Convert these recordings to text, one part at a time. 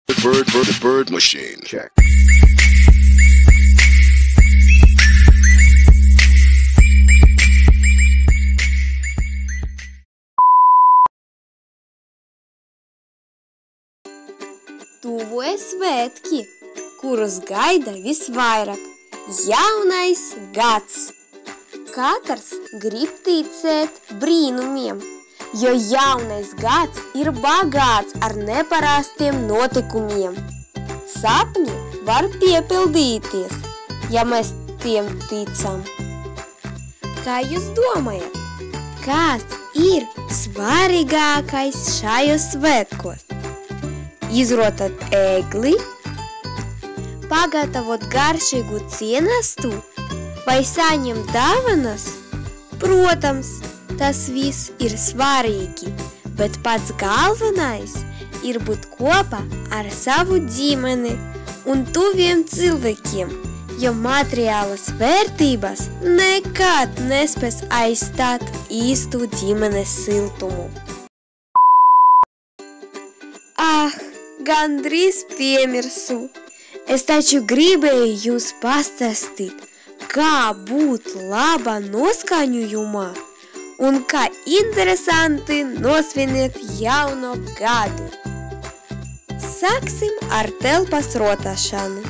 Bird machine. Check. Tuvojas svētki, kurus gaida visvairāk – jaunais gads. Katrs grib ticēt brīnumiem, jo jaunais gads ir bagāts ar neparastiem notikumiem. Sapņi var piepildīties, ja mēs tiem ticam. Kā jūs domājat, kas ir svarīgākais šajos svētkos? Izrotat ēgli, pagatavot garšīgu cienastu vai saņemt dāvanas? Protams, tas viss ir svarīgi, bet pats galvenais ir būt kopā ar savu ģimeni un tuviem cilvēkiem, jo materiālas vērtības nekad nespēs aizstāt īstu ģimenes siltumu. Gandrīz piemirsu. Es taču gribēju jums pastāstīt, kā būt labā noskaņojumā un kā interesanti nosvinēt jauno gadu. Sāksim ar telpas rotāšanu.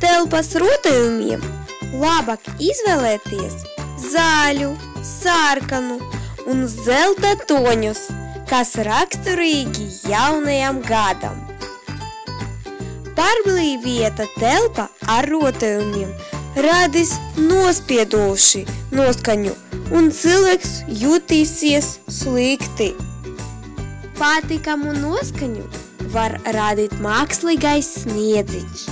Telpas rotojumiem labāk izvēlēties zaļu, sarkanu un zelta toņus, kas raksturīgi jaunajam gadam. Pārblīvieta telpa ar rotojumiem radīs nospiedoši noskaņu un cilvēks jutīsies slikti. Patikamu noskaņu var radīt mākslīgais sniedziņš,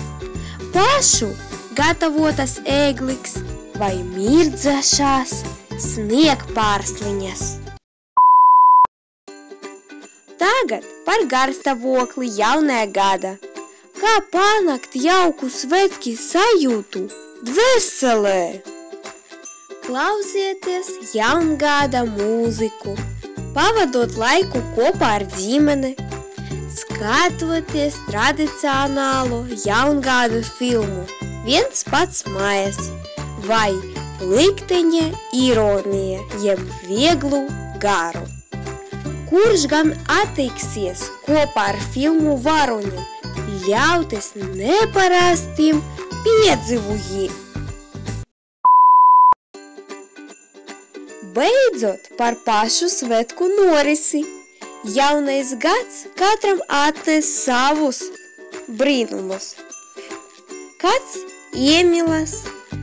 pašu gatavotas ēgliks vai mirdzošās sniegpārsliņas. Tagad par garstāvokli jaunajā gada. Kā panākt jauku svētku sajūtu dvēselē? Klausieties jaungada mūziku, pavadot laiku kopā ar ģimeni, skatoties tradicionālo jaungada filmu Viens pats mājās vai Likteņa ironija jeb Vieglu garu. Kurš gan atteiksies kopā ar filmu varoņiem ļauties neparastiem piedzīvojumiem? Beidzot par pašu svētku norisi. Jaunais gads katram atnes savus brīnumus. Kāds iemīlas,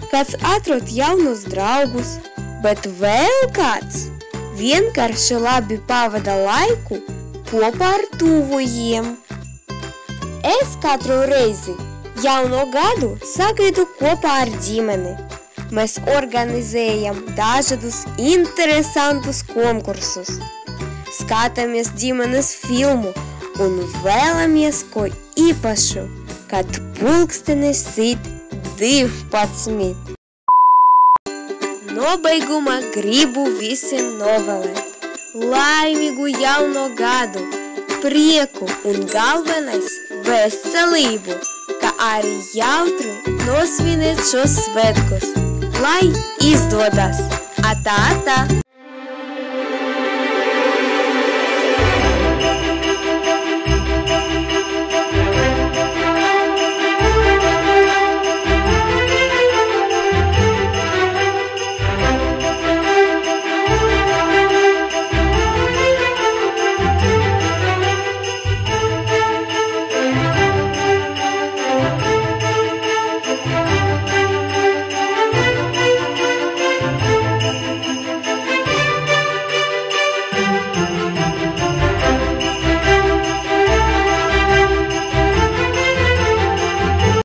kāds atrod jaunus draugus, bet vēl kāds vienkārši labi pavada laiku kopā ar tuvajiem. Es katru reizi jauno gadu sagaidu kopā ar ģimeni. Mēs organizējam dažādus interesantus konkursus, skatāmies ģimenes filmu un vēlamies ko īpašu, kad pulkstenis sit 12. Nobeigumā gribu visiem novēlēt laimīgu jauno gadu, prieku un galvenais veselību, kā arī jautri nosvinēt šos svētkus. Lai izdodas! Atā!